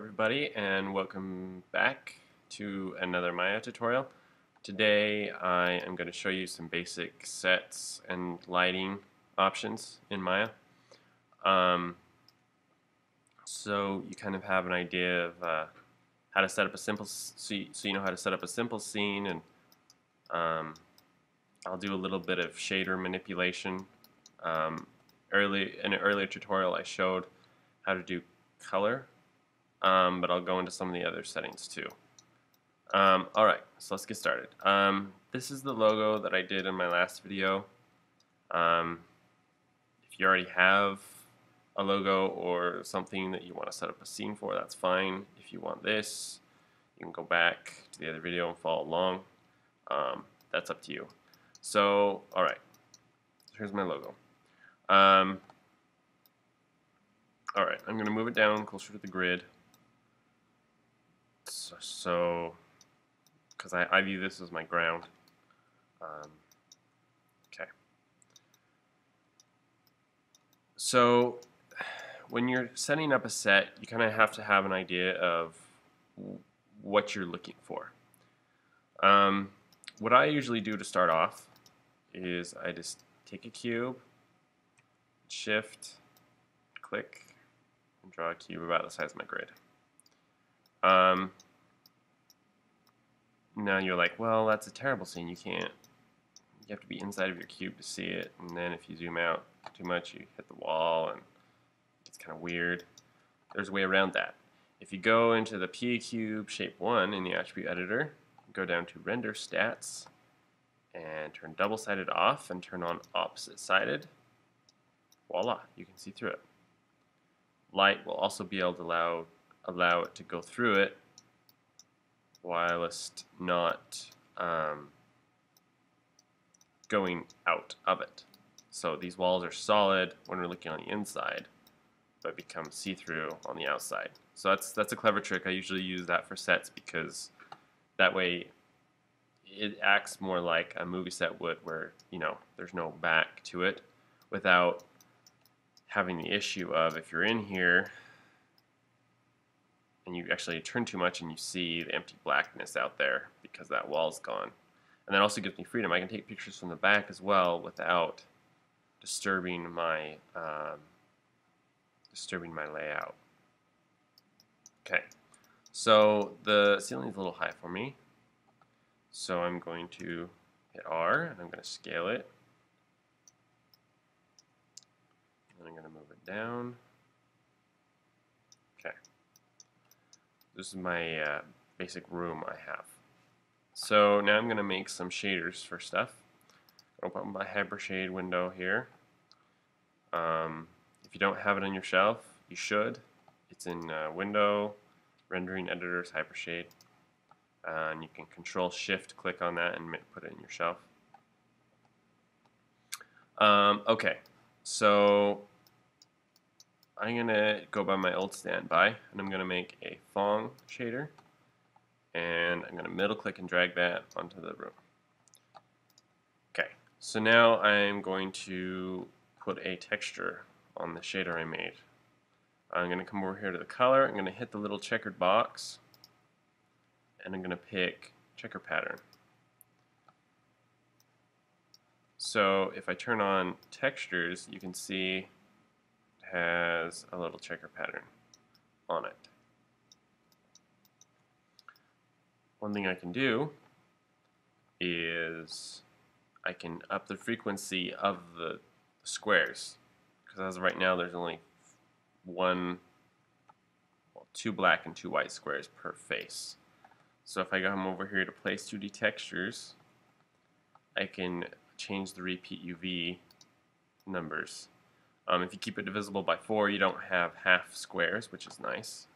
everybody, and welcome back to another Maya tutorial. Today I am going to show you some basic sets and lighting options in Maya. So you kind of have an idea of how to set up a simple so you know how to set up a simple scene, and I'll do a little bit of shader manipulation. In an earlier tutorial I showed how to do color. But I'll go into some of the other settings too. Alright, so let's get started. This is the logo that I did in my last video. If you already have a logo or something that you want to set up a scene for, that's fine. If you want this, you can go back to the other video and follow along. That's up to you. So, alright, here's my logo. Alright, I'm going to move it down closer to the grid. So, because I view this as my ground. Okay. So, when you're setting up a set, you kind of have to have an idea of what you're looking for. What I usually do to start off is I just take a cube, shift, click, and draw a cube about the size of my grid. Now you're like, well, that's a terrible scene. You have to be inside of your cube to see it, and then if you zoom out too much, you hit the wall, and it's kind of weird. There's a way around that. If you go into the PA Cube Shape 1 in the attribute editor, go down to Render Stats, and turn double-sided off, and turn on opposite-sided, voila, you can see through it. Light will also be able to allow it to go through it, whilst not going out of it. So these walls are solid when we're looking on the inside, but become see-through on the outside. So that's a clever trick. I usually use that for sets because that way it acts more like a movie set would, where there's no back to it, without having the issue of, if you're in here and you actually turn too much and you see the empty blackness out there because that wall's gone. And that also gives me freedom. I can take pictures from the back as well without disturbing my layout. Okay, so the ceiling is a little high for me, so I'm going to hit R and I'm going to scale it. And I'm going to move it down. Okay. This is my basic room I have. So now I'm going to make some shaders for stuff. Open my Hypershade window here. If you don't have it on your shelf, you should. It's in Window, Rendering Editors, Hypershade. And you can Control-Shift click on that and put it in your shelf. Okay, so I'm going to go by my old standby, and I'm going to make a Phong shader, and I'm going to middle click and drag that onto the room. Okay, so now I'm going to put a texture on the shader I made. I'm going to come over here to the color, I'm going to hit the little checkered box, and I'm going to pick checker pattern. So if I turn on textures, you can see has a little checker pattern on it. One thing I can do is I can up the frequency of the squares, because as of right now there's only two black and two white squares per face. So if I come over here to place 2D textures, I can change the repeat UV numbers. If you keep it divisible by 4, you don't have half squares, which is nice.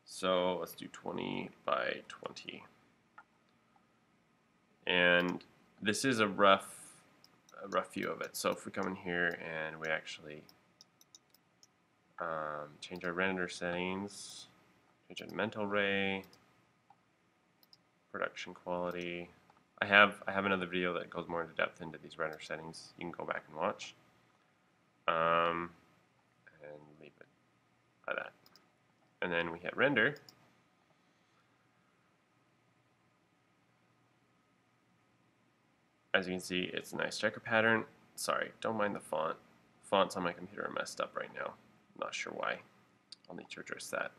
So let's do 20 by 20. And this is a rough view of it. So if we come in here and we actually change our render settings, change our mental ray, production quality. I have another video that goes more into depth into these render settings. You can go back and watch. And leave it by that. and then we hit render, as you can see, it's a nice checker pattern. Sorry, don't mind the font. Fonts on my computer are messed up right now. I'm not sure why. I'll need to address that.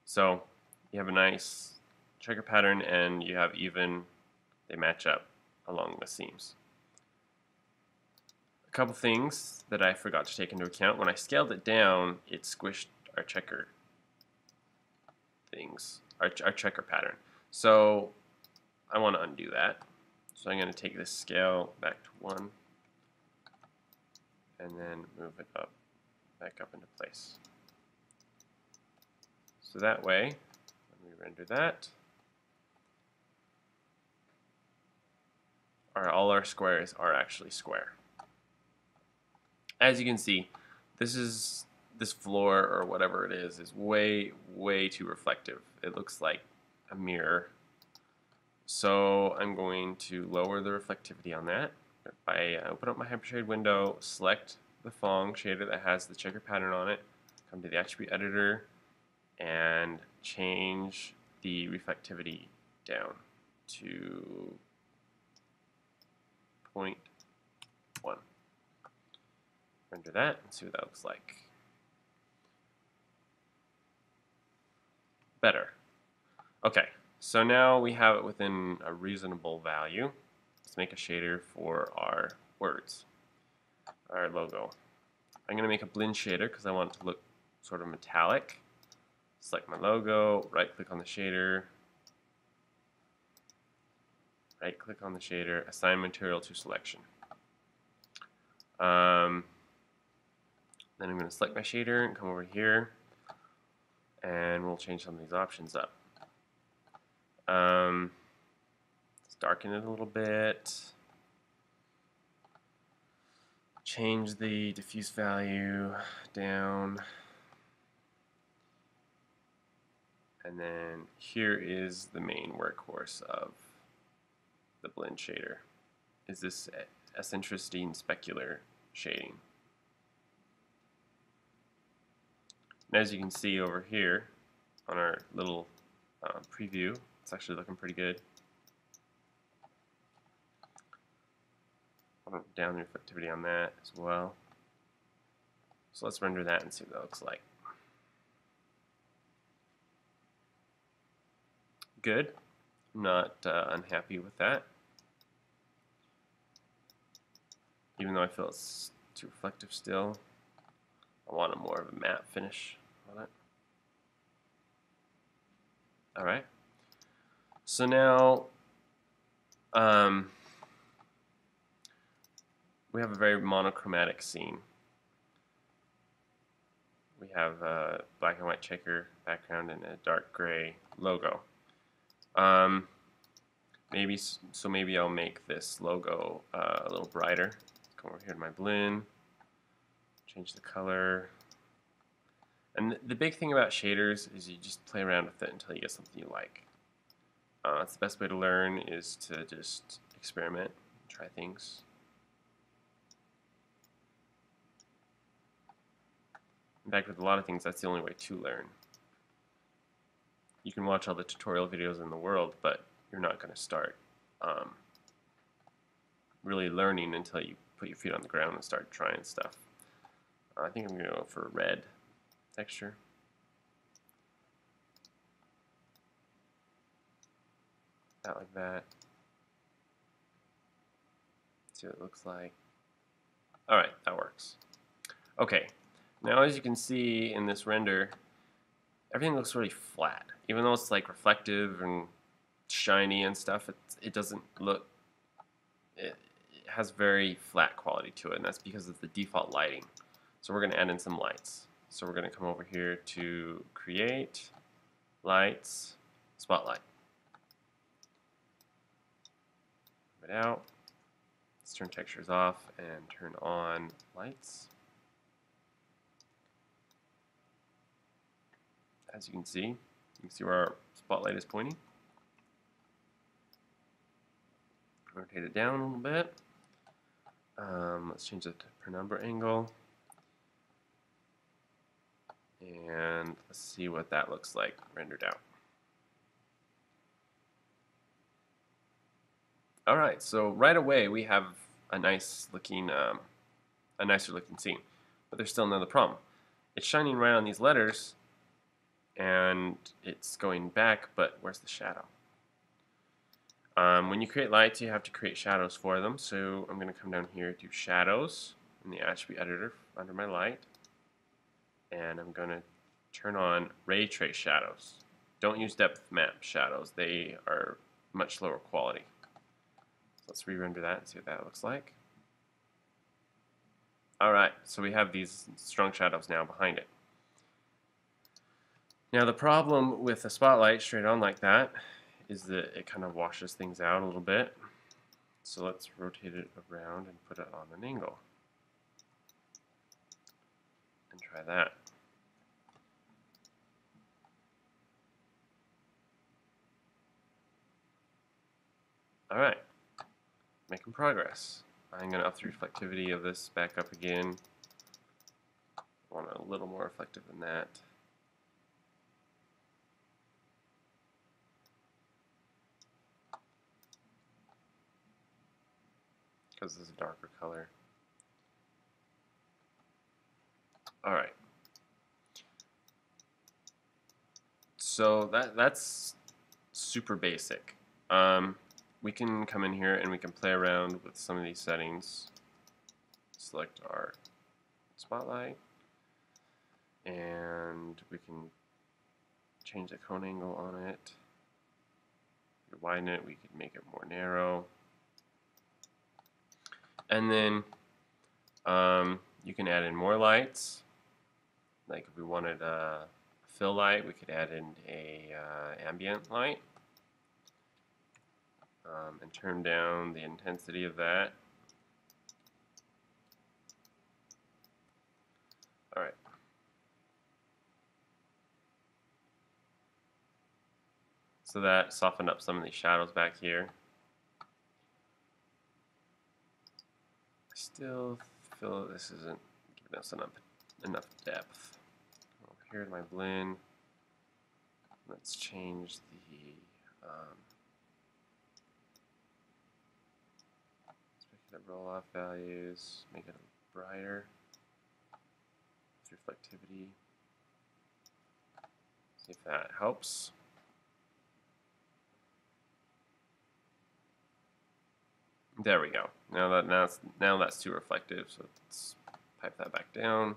So you have a nice checker pattern, and you have even, they match up along the seams. A couple things that I forgot to take into account. When I scaled it down, it squished our checker things, our checker pattern. So I want to undo that. So I'm going to take this scale back to 1 and then move it up, back up into place. So that way, when we render that, all our squares are actually square. As you can see, this floor or whatever it is way, way too reflective. It looks like a mirror. So I'm going to lower the reflectivity on that by open up my hypershade window, select the Phong shader that has the checker pattern on it, come to the attribute editor, and change the reflectivity down to 0.1. Render that and see what that looks like. Better. Okay, so now we have it within a reasonable value. Let's make a shader for our words, our logo. I'm going to make a blend shader because I want it to look sort of metallic. Select my logo, right click on the shader, right click on the shader, assign material to selection. Then I'm going to select my shader and come over here, and we'll change some of these options up. Let's darken it a little bit. Change the diffuse value down. And then here is the main workhorse of the blend shader, is this eccentricity specular shading. And as you can see over here on our little preview, it's actually looking pretty good. I'll down the reflectivity on that as well. So let's render that and see what that looks like. Good. I'm not unhappy with that. Even though I feel it's too reflective still, I want a more of a matte finish on it. Alright. So now we have a very monochromatic scene. We have a black and white checker background and a dark gray logo. Maybe I'll make this logo a little brighter. Come over here to my blend, change the color. And the big thing about shaders is you just play around with it until you get something you like. That's the best way to learn, is to just experiment, try things. In fact, with a lot of things, that's the only way to learn. You can watch all the tutorial videos in the world, but you're not going to start really learning until you put your feet on the ground and start trying stuff. I think I'm going to go for a red texture. About like that. See what it looks like. Alright, that works. Okay, now as you can see in this render, everything looks really flat. Even though it's like reflective and shiny and stuff, it doesn't look, it has very flat quality to it, and that's because of the default lighting. So we're going to add in some lights. So we're going to come over here to Create, Lights, Spotlight. Move it out. Let's turn textures off and turn on lights. As you can see where our spotlight is pointing. Rotate it down a little bit. Let's change it to penumbra angle. And let's see what that looks like rendered out. Alright, so right away we have a nicer looking scene. But there's still another problem. It's shining right on these letters and it's going back, but where's the shadow? When you create lights, you have to create shadows for them. So I'm going to come down here to Shadows in the attribute editor under my light. And I'm going to turn on Ray Trace Shadows. Don't use depth map shadows. They are much lower quality. So let's re-render that and see what that looks like. Alright, so we have these strong shadows now behind it. Now the problem with a spotlight straight on like that is that it kind of washes things out a little bit. So let's rotate it around and put it on an angle. And try that. Alright, making progress. I'm going to up the reflectivity of this back up again. I want it a little more reflective than that. Because this is a darker color. Alright. So that's super basic. We can come in here and we can play around with some of these settings. Select our spotlight. And we can change the cone angle on it. We could widen it, we could make it more narrow. And then you can add in more lights. Like if we wanted a fill light, we could add in a ambient light. And turn down the intensity of that. Alright. So that softened up some of these shadows back here. I still feel this isn't giving us enough depth. Over here to my blend, let's change the roll off values, make it brighter. Reflectivity. See if that helps. There we go. Now that's too reflective, so let's pipe that back down.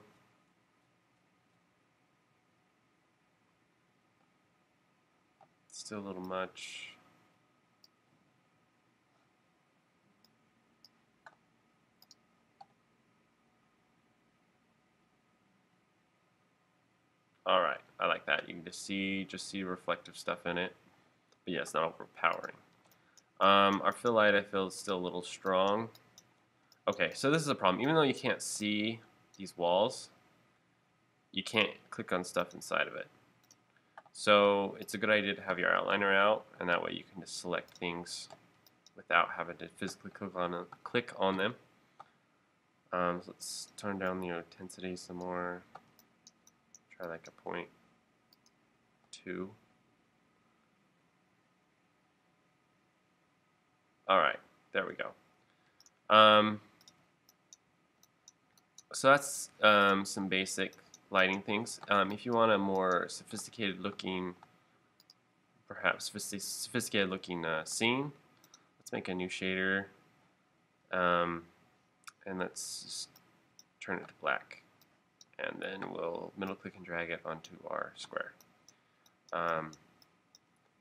Still a little much. Alright, I like that. You can just see reflective stuff in it. But yeah, it's not overpowering. Our fill light I feel is still a little strong. Okay, so this is a problem. Even though you can't see these walls, you can't click on stuff inside of it. So it's a good idea to have your outliner out, and that way you can just select things without having to physically click on them. So let's turn down the intensity some more. Try like a 0.2. Alright, there we go. So that's some basic lighting things. If you want a more sophisticated looking, perhaps sophisticated looking scene, let's make a new shader, and let's just turn it to black. And then we'll middle click and drag it onto our square.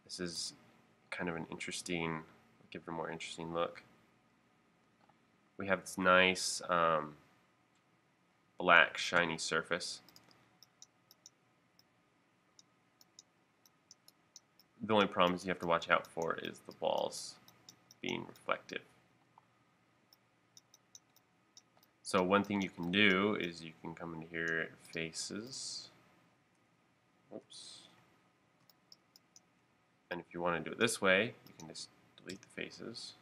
This is kind of an interesting, give it a more interesting look. We have this nice black shiny surface. The only problems you have to watch out for is the walls being reflective. So one thing you can do is you can come into here, faces. Oops. And if you want to do it this way, you can just delete the faces.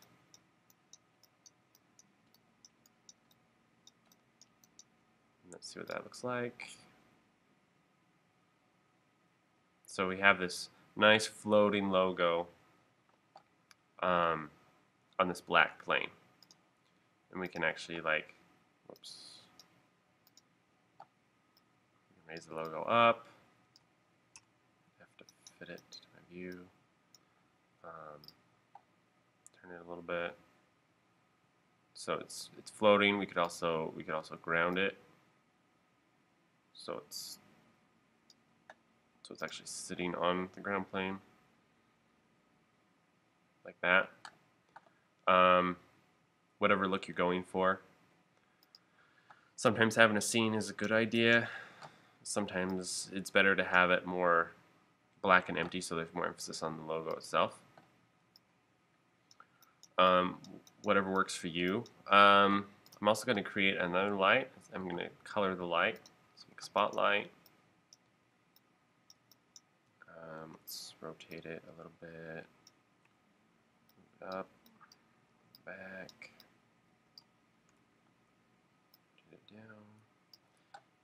And let's see what that looks like. So we have this nice floating logo on this black plane, and we can actually like, whoops, raise the logo up. I have to fit it to my view. Turn it a little bit. So it's floating. We could also ground it. So it's actually sitting on the ground plane like that. Whatever look you're going for. Sometimes having a scene is a good idea. Sometimes it's better to have it more black and empty so there's more emphasis on the logo itself. Whatever works for you. I'm also going to create another light. I'm going to color the light. Let's make a spotlight. Let's rotate it a little bit. Move it up, back, get it down.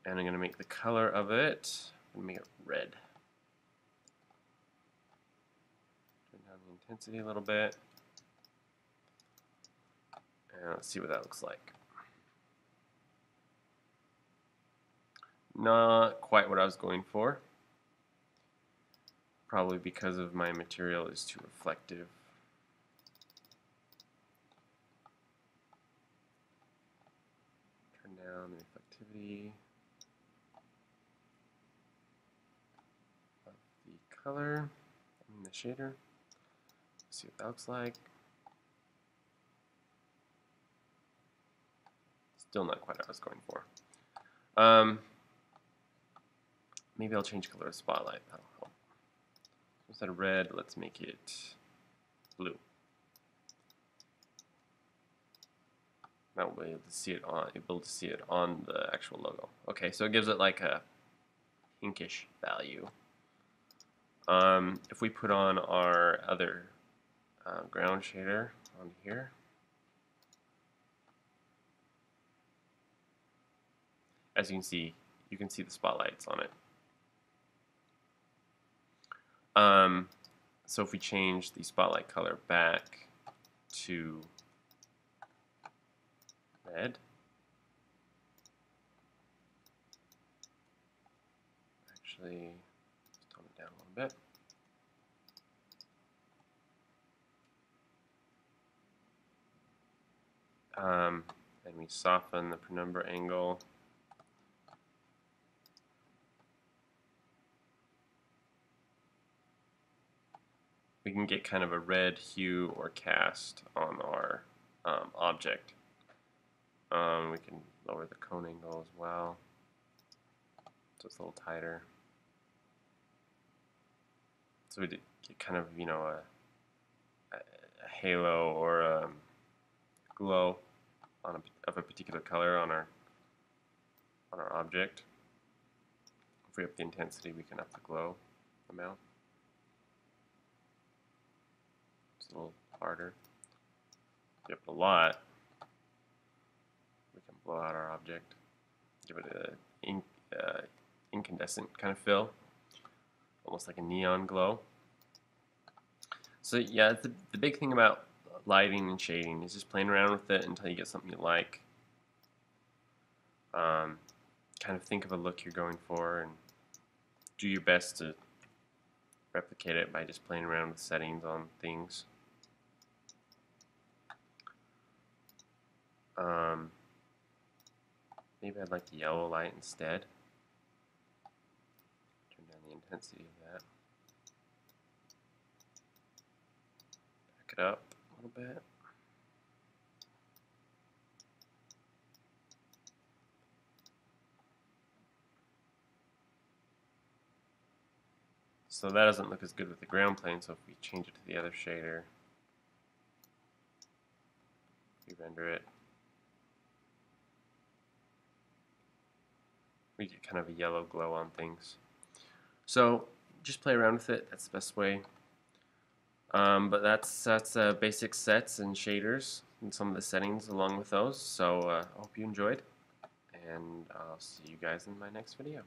And I'm going to make the color of it, I'm going to make it red. Turn down the intensity a little bit. And let's see what that looks like. Not quite what I was going for. Probably because of my material is too reflective. Turn down the reflectivity of the color in the shader. See what that looks like. Still not quite what I was going for. Maybe I'll change color of spotlight. That'll help. Instead of red, let's make it blue. Now we'll be able to see it on the actual logo. Okay, so it gives it like a pinkish value. If we put on our other ground shader on here, as you can see the spotlights on it. So if we change the spotlight color back to red, actually just tone it down a little bit, and we soften the penumbra angle. We can get kind of a red hue or cast on our object. We can lower the cone angle as well, so it's a little tighter. So we get kind of, you know, a halo or a glow of a particular color on our object. If we up the intensity, we can up the glow amount. It's a little harder. If you up a lot, we can blow out our object, give it an incandescent kind of fill, almost like a neon glow. So yeah, the big thing about lighting and shading is just playing around with it until you get something you like. Kind of think of a look you're going for and do your best to replicate it by just playing around with settings on things. Maybe I'd like the yellow light instead. Turn down the intensity of that. Back it up a little bit. So that doesn't look as good with the ground plane, so if we change it to the other shader, we render it, we get kind of a yellow glow on things. So just play around with it. That's the best way. But that's basic sets and shaders and some of the settings along with those. So I hope you enjoyed, and I'll see you guys in my next video.